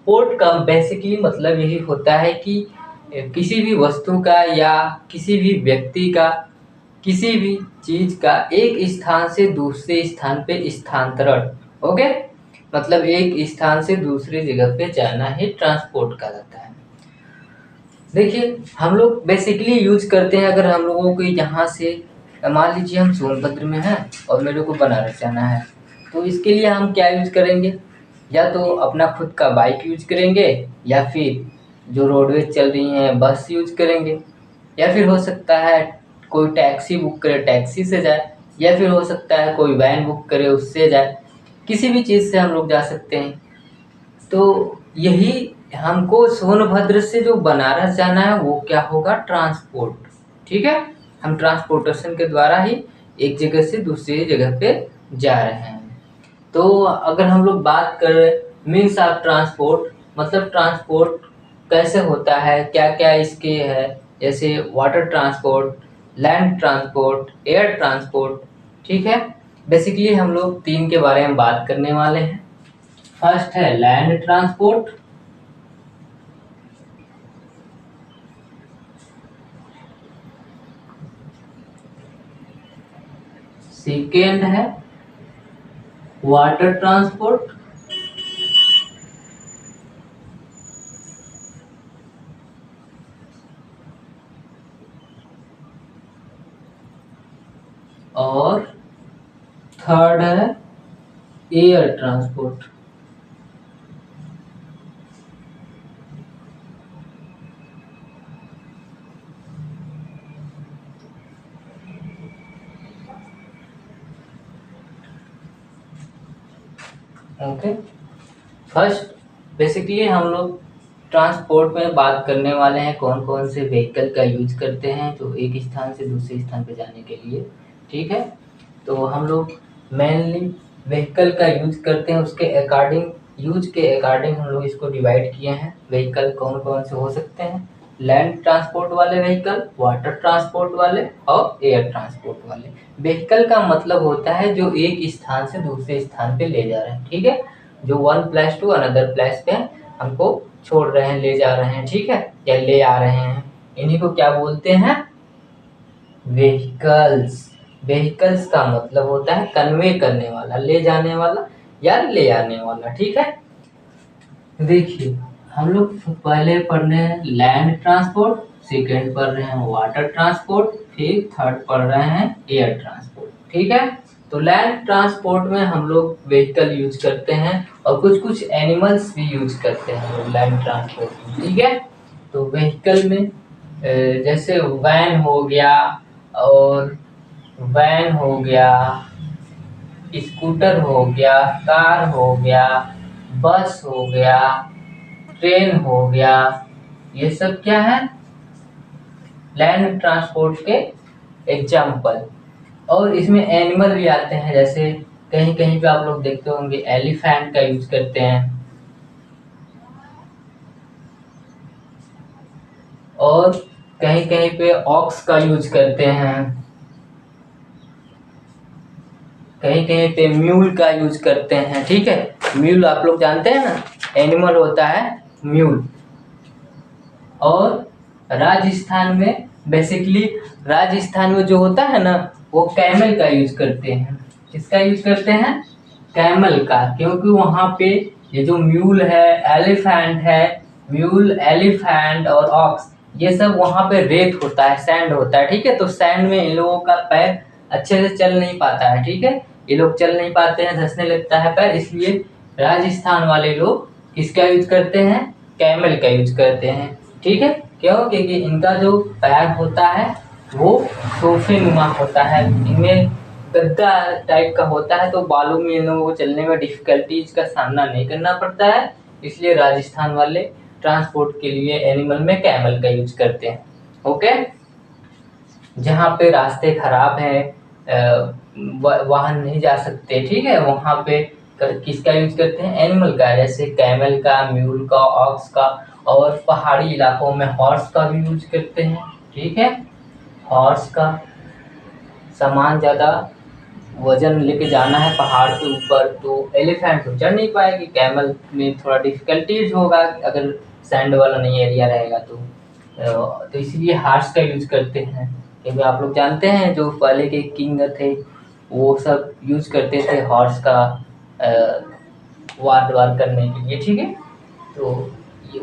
Port का basically मतलब यही होता है कि किसी भी वस्तु का या किसी भी व्यक्ति का, किसी भी चीज़ का एक स्थान से दूसरे स्थान पे स्थानांतरण। ओके, मतलब एक स्थान से दूसरी जगह पे जाना ही ट्रांसपोर्ट कहलाता है। देखिए हम लोग बेसिकली यूज करते हैं, अगर हम लोगों को यहाँ से मान लीजिए हम सोनभद्र में हैं और मेरे को बनारस जाना है, तो इसके लिए हम क्या यूज करेंगे, या तो अपना खुद का बाइक यूज करेंगे, या फिर जो रोडवेज चल रही हैं बस यूज करेंगे, या फिर हो सकता है कोई टैक्सी बुक करे टैक्सी से जाए, या फिर हो सकता है कोई वैन बुक करे उससे जाए, किसी भी चीज़ से हम लोग जा सकते हैं। तो यही हमको सोनभद्र से जो बनारस जाना है वो क्या होगा, ट्रांसपोर्ट। ठीक है, हम ट्रांसपोर्टेशन के द्वारा ही एक जगह से दूसरी जगह पे जा रहे हैं। तो अगर हम लोग बात करें मीन्स ऑफ ट्रांसपोर्ट, मतलब ट्रांसपोर्ट कैसे होता है, क्या क्या इसके है, जैसे water transport, land transport, air transport. ठीक है, बेसिकली हम लोग तीन के बारे में बात करने वाले हैं। फर्स्ट है लैंड ट्रांसपोर्ट, सेकेंड है वाटर ट्रांसपोर्ट, और थर्ड है air transport. Okay, first basically हम लोग ट्रांसपोर्ट में बात करने वाले हैं कौन कौन से व्हीकल का यूज करते हैं तो एक स्थान से दूसरे स्थान पे जाने के लिए। ठीक है, तो हम लोग मेनली व्हीकल का यूज करते हैं, उसके अकॉर्डिंग यूज के अकॉर्डिंग हम लोग इसको डिवाइड किए हैं। व्हीकल कौन कौन से हो सकते हैं, लैंड ट्रांसपोर्ट वाले व्हीकल, वाटर ट्रांसपोर्ट वाले और एयर ट्रांसपोर्ट वाले। व्हीकल का मतलब होता है जो एक स्थान से दूसरे स्थान पे ले जा रहे हैं। ठीक है, जो one place to another place पे हमको छोड़ रहे हैं, ले जा रहे हैं। ठीक है, या ले आ रहे हैं, इन्हीं को क्या बोलते हैं, व्हीकल्स। व्हीकल्स का मतलब होता है कन्वे करने वाला, ले जाने वाला या ले आने वाला। ठीक है, देखिए हम लोग पहले पढ़ रहे हैं लैंड ट्रांसपोर्ट, सेकेंड पढ़ रहे हैं वाटर ट्रांसपोर्ट, फिर थर्ड पढ़ रहे हैं एयर ट्रांसपोर्ट। ठीक है, तो लैंड ट्रांसपोर्ट में हम लोग व्हीकल यूज करते हैं और कुछ कुछ एनिमल्स भी यूज करते हैं लैंड ट्रांसपोर्ट में। ठीक है, तो व्हीकल में जैसे वैन हो गया, और वैन हो गया, स्कूटर हो गया, कार हो गया, बस हो गया, ट्रेन हो गया, ये सब क्या है, लैंड ट्रांसपोर्ट के एग्जाम्पल। और इसमें एनिमल भी आते हैं, जैसे कहीं कहीं पे आप लोग देखते होंगे एलिफेंट का यूज करते हैं, और कहीं कहीं पे ऑक्स का यूज करते हैं, कहीं कहीं पे म्यूल का यूज करते हैं। ठीक है, म्यूल आप लोग जानते हैं ना, एनिमल होता है म्यूल। और राजस्थान में बेसिकली, राजस्थान में जो होता है ना वो कैमल का यूज करते हैं। किसका यूज करते हैं, कैमल का, क्योंकि वहाँ पे ये जो म्यूल है, एलिफेंट है, म्यूल, एलिफेंट और ऑक्स, ये सब वहाँ पे रेत होता है, सैंड होता है। ठीक है, तो सैंड में इन लोगों का पैर अच्छे से चल नहीं पाता है। ठीक है, ये लोग चल नहीं पाते हैं, धंसने लगता है पैर, इसलिए राजस्थान वाले लोग किसका यूज करते हैं, कैमल का यूज करते हैं। ठीक है, क्यों, क्योंकि इनका जो पैर होता है वो सोफे नुमा होता है, इनमें गद्दा टाइप का होता है, तो बालू में इन लोगों को चलने में डिफिकल्टीज का सामना नहीं करना पड़ता है, इसलिए राजस्थान वाले ट्रांसपोर्ट के लिए एनिमल में कैमल का यूज करते हैं। ओके, जहाँ पे रास्ते खराब हैं, वाहन नहीं जा सकते, ठीक है, वहाँ पे किसका यूज करते हैं, एनिमल का, जैसे कैमल का, म्यूल का, ऑक्स का, और पहाड़ी इलाकों में हॉर्स का भी यूज करते हैं। ठीक है, हॉर्स का सामान ज़्यादा वजन लेके जाना है पहाड़ के ऊपर, तो एलिफेंट तो चढ़ नहीं पाएगी, कैमल में थोड़ा डिफिकल्टीज होगा अगर सैंड वाला नहीं एरिया रहेगा तो इसलिए हार्स का यूज करते हैं। क्योंकि आप लोग जानते हैं जो पहले के किंग थे वो सब यूज करते थे हॉर्स का वार करने के लिए, ठीक है। तो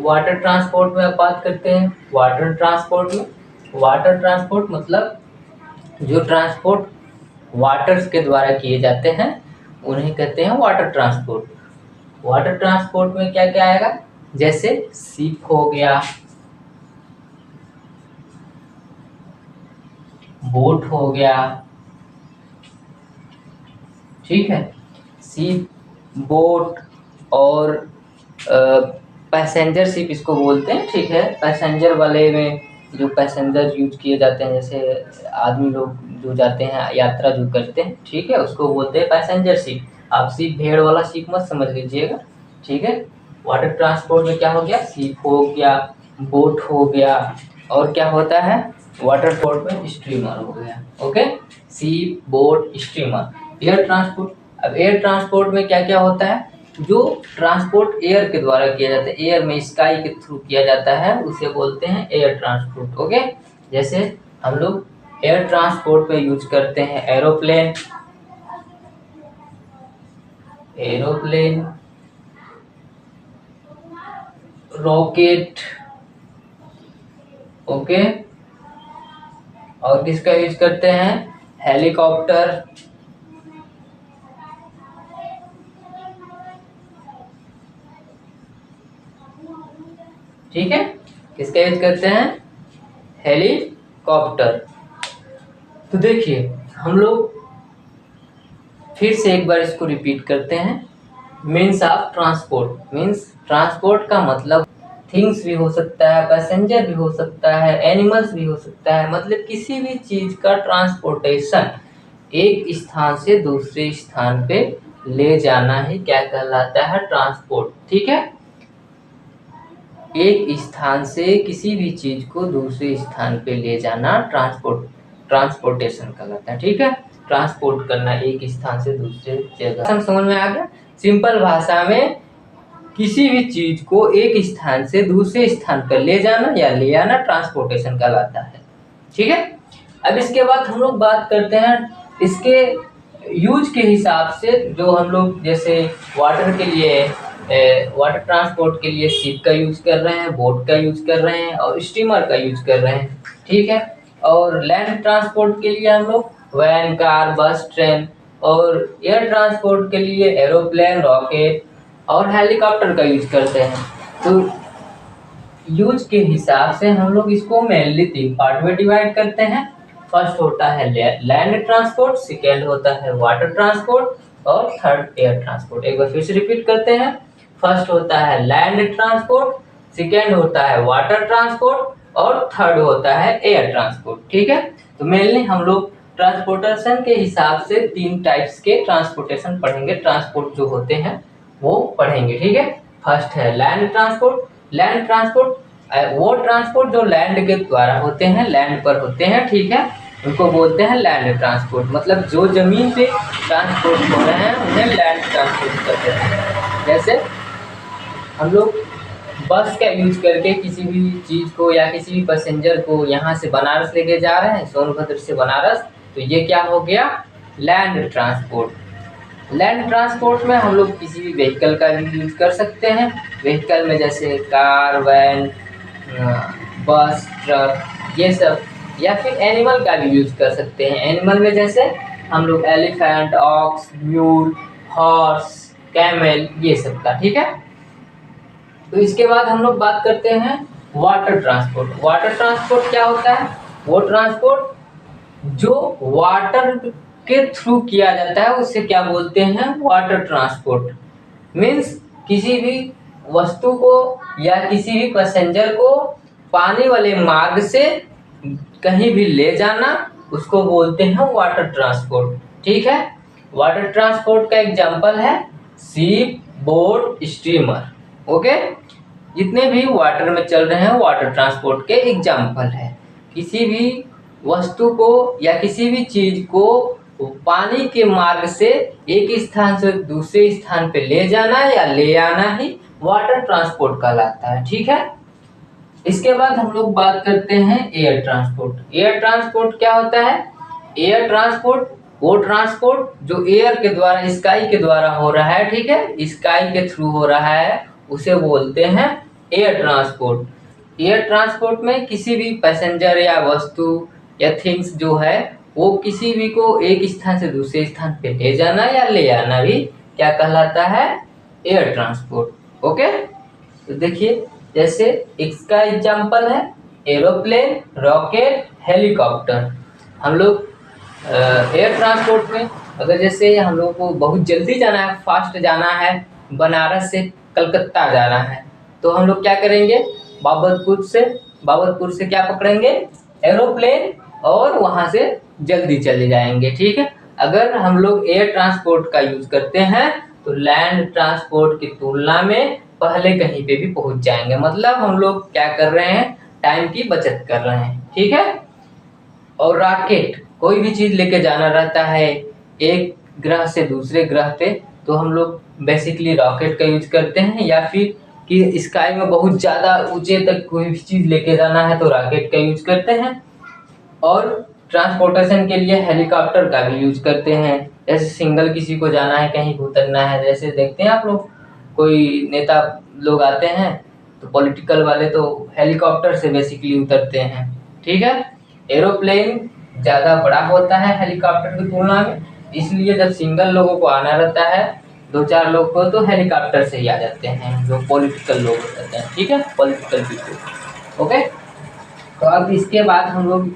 वाटर ट्रांसपोर्ट में अब बात करते हैं। वाटर ट्रांसपोर्ट मतलब जो ट्रांसपोर्ट वाटर्स के द्वारा किए जाते हैं उन्हें कहते हैं वाटर ट्रांसपोर्ट। वाटर ट्रांसपोर्ट में क्या क्या आएगा, जैसे शिप हो गया, बोट हो गया, ठीक है, शिप, बोट और पैसेंजर शिप इसको बोलते हैं, ठीक है। पैसेंजर वाले में जो पैसेंजर यूज किए जाते हैं, जैसे आदमी लोग जो जाते हैं यात्रा जो करते हैं, ठीक है, उसको बोलते हैं पैसेंजर शिप। आप शिप भेड़ वाला शिप मत समझ लीजिएगा, ठीक है। वाटर ट्रांसपोर्ट में क्या हो गया, शिप हो गया, बोट हो गया, और क्या होता है वाटर ट्रांसपोर्ट में स्ट्रीमर हो गया, okay. Ship, boat, streamer. Air transport, अब एयर ट्रांसपोर्ट में क्या क्या होता है, जो ट्रांसपोर्ट एयर के द्वारा किया जाता है, एयर में स्काई के थ्रू किया जाता है, उसे बोलते हैं एयर ट्रांसपोर्ट, ओके। जैसे हम लोग एयर ट्रांसपोर्ट पे यूज करते हैं एरोप्लेन, रॉकेट, ओके। और किसका यूज करते हैं, हेलीकॉप्टर, ठीक है, किसका यूज करते हैं, हेलीकॉप्टर। तो देखिए हम लोग फिर से एक बार इसको रिपीट करते हैं। Means of transport, means transport का मतलब थिंग्स भी हो सकता है, पैसेंजर भी हो सकता है, एनिमल्स भी हो सकता है, मतलब किसी भी चीज का ट्रांसपोर्टेशन एक स्थान से दूसरे स्थान पे ले जाना ही क्या कहलाता है, ट्रांसपोर्ट, ठीक है। एक स्थान से किसी भी चीज को दूसरे स्थान पे ले जाना ट्रांसपोर्टेशन कहलाता है, ठीक है। ट्रांसपोर्ट करना एक स्थान से दूसरे जगह, समझ में आ गया। सिंपल भाषा में किसी भी चीज को एक स्थान से दूसरे स्थान पर ले जाना या ले आना ट्रांसपोर्टेशन कहलाता है, ठीक है। अब इसके बाद हम लोग बात करते हैं इसके यूज के हिसाब से, जो हम लोग जैसे वाटर के लिए वाटर ट्रांसपोर्ट के लिए शिप का यूज कर रहे हैं, बोट का यूज कर रहे हैं और स्टीमर का यूज कर रहे हैं, ठीक है। और लैंड ट्रांसपोर्ट के लिए हम लोग वैन, कार, बस, ट्रेन, और एयर ट्रांसपोर्ट के लिए एरोप्लेन, रॉकेट और हेलीकॉप्टर का यूज करते हैं। तो यूज के हिसाब से हम लोग इसको मेनली 3 पार्ट में डिवाइड करते हैं। फर्स्ट होता है लैंड ट्रांसपोर्ट, सेकेंड होता है वाटर ट्रांसपोर्ट और थर्ड एयर ट्रांसपोर्ट। एक बार फिर से रिपीट करते हैं। फर्स्ट होता है लैंड ट्रांसपोर्ट, सेकेंड होता है वाटर ट्रांसपोर्ट और थर्ड होता है एयर ट्रांसपोर्ट, ठीक है। तो मेनली हम लोग ट्रांसपोर्टेशन के हिसाब से 3 टाइप्स के ट्रांसपोर्टेशन पढ़ेंगे, ट्रांसपोर्ट जो होते हैं वो पढ़ेंगे, ठीक है। फर्स्ट है लैंड ट्रांसपोर्ट। लैंड ट्रांसपोर्ट वो ट्रांसपोर्ट जो लैंड के द्वारा होते हैं, लैंड पर होते हैं, ठीक है, उनको बोलते हैं लैंड ट्रांसपोर्ट। मतलब जो जमीन पे ट्रांसपोर्ट हो रहे हैं उन्हें लैंड ट्रांसपोर्ट कहते हैं। जैसे हम लोग बस का यूज करके किसी भी चीज को या किसी भी पैसेंजर को यहाँ से बनारस लेके जा रहे हैं, सोनभद्र से बनारस, तो ये क्या हो गया, लैंड ट्रांसपोर्ट। लैंड ट्रांसपोर्ट में हम लोग किसी भी व्हीकल का भी यूज कर सकते हैं। व्हीकल में जैसे कार, वैन, बस, ट्रक, ये सब, या फिर एनिमल का भी यूज कर सकते हैं। एनिमल में जैसे हम लोग elephant, ox, mule, horse, camel, ये सब का, ठीक है। तो इसके बाद हम लोग बात करते हैं वाटर ट्रांसपोर्ट। वाटर ट्रांसपोर्ट क्या होता है, वो ट्रांसपोर्ट जो वाटर के थ्रू किया जाता है उसे क्या बोलते हैं, वाटर ट्रांसपोर्ट। मीन्स किसी भी वस्तु को या किसी भी पैसेंजर को पानी वाले मार्ग से कहीं भी ले जाना, उसको बोलते हैं वाटर ट्रांसपोर्ट, ठीक है। वाटर ट्रांसपोर्ट का एग्जांपल है शिप, बोट, स्टीमर, ओके। जितने भी वाटर में चल रहे हैं वाटर ट्रांसपोर्ट के एग्जांपल है। किसी भी वस्तु को या किसी भी चीज को वो पानी के मार्ग से एक स्थान से दूसरे स्थान पे ले जाना या ले आना ही वाटर ट्रांसपोर्ट कहलाता है। ठीक है, इसके बाद हम लोग बात करते हैं एयर ट्रांसपोर्ट। एयर ट्रांसपोर्ट क्या होता है? एयर ट्रांसपोर्ट वो ट्रांसपोर्ट जो एयर के द्वारा, स्काई के द्वारा हो रहा है। ठीक है, स्काई के थ्रू हो रहा है, उसे बोलते हैं एयर ट्रांसपोर्ट। एयर ट्रांसपोर्ट में किसी भी पैसेंजर या वस्तु या थिंग्स जो है वो किसी भी को एक स्थान से दूसरे स्थान पे ले जाना या ले आना भी क्या कहलाता है? Air transport. ओके, तो देखिए जैसे इसका एग्जाम्पल है एरोप्लेन, रॉकेट, हेलीकॉप्टर। हम लोग एयर ट्रांसपोर्ट में अगर जैसे हम लोग को बहुत जल्दी जाना है, फास्ट जाना है, बनारस से कलकत्ता जाना है, तो हम लोग क्या करेंगे? बाबतपुर से क्या पकड़ेंगे? एरोप्लेन, और वहां से जल्दी चले जाएंगे। ठीक है, अगर हम लोग एयर ट्रांसपोर्ट का यूज करते हैं तो लैंड ट्रांसपोर्ट की तुलना में पहले कहीं पे भी पहुंच जाएंगे। मतलब हम लोग क्या कर रहे हैं? टाइम की बचत कर रहे हैं। ठीक है, और रॉकेट, कोई भी चीज लेके जाना रहता है एक ग्रह से दूसरे ग्रह पे, तो हम लोग बेसिकली रॉकेट का यूज करते हैं, या फिर कि स्काई में बहुत ज़्यादा ऊंचे तक कोई भी चीज़ लेके जाना है तो रॉकेट का यूज करते हैं। और ट्रांसपोर्टेशन के लिए हेलीकॉप्टर का भी यूज करते हैं। जैसे सिंगल किसी को जाना है, कहीं उतरना है, जैसे देखते हैं आप लोग कोई नेता लोग आते हैं तो पॉलिटिकल वाले तो हेलीकॉप्टर से बेसिकली उतरते हैं। ठीक है, एरोप्लेन ज़्यादा बड़ा होता है हेलीकॉप्टर की तुलना में, इसलिए जब सिंगल लोगों को आना रहता है, 2-4 लोग को, तो हेलीकॉप्टर से ही आ जाते हैं जो पॉलिटिकल लोग होते हैं। ठीक है, पॉलिटिकल पीपल। ओके, तो अब इसके बाद हम लोग